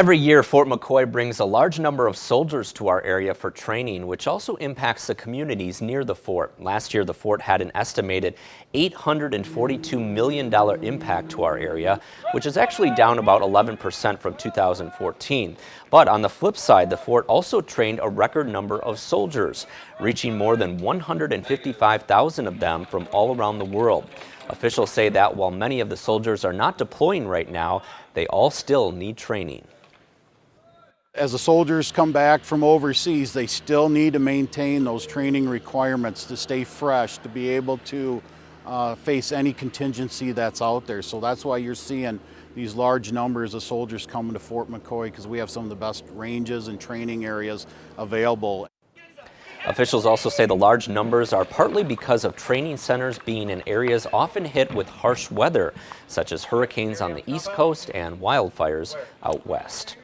Every year, Fort McCoy brings a large number of soldiers to our area for training, which also impacts the communities near the fort. Last year, the fort had an estimated $842 million impact to our area, which is actually down about 11% from 2014. But on the flip side, the fort also trained a record number of soldiers, reaching more than 155,000 of them from all around the world. Officials say that while many of the soldiers are not deploying right now, they all still need training. As the soldiers come back from overseas, they still need to maintain those training requirements to stay fresh, to be able to face any contingency that's out there. So that's why you're seeing these large numbers of soldiers coming to Fort McCoy, because we have some of the best ranges and training areas available. Officials also say the large numbers are partly because of training centers being in areas often hit with harsh weather, such as hurricanes on the East Coast and wildfires out west.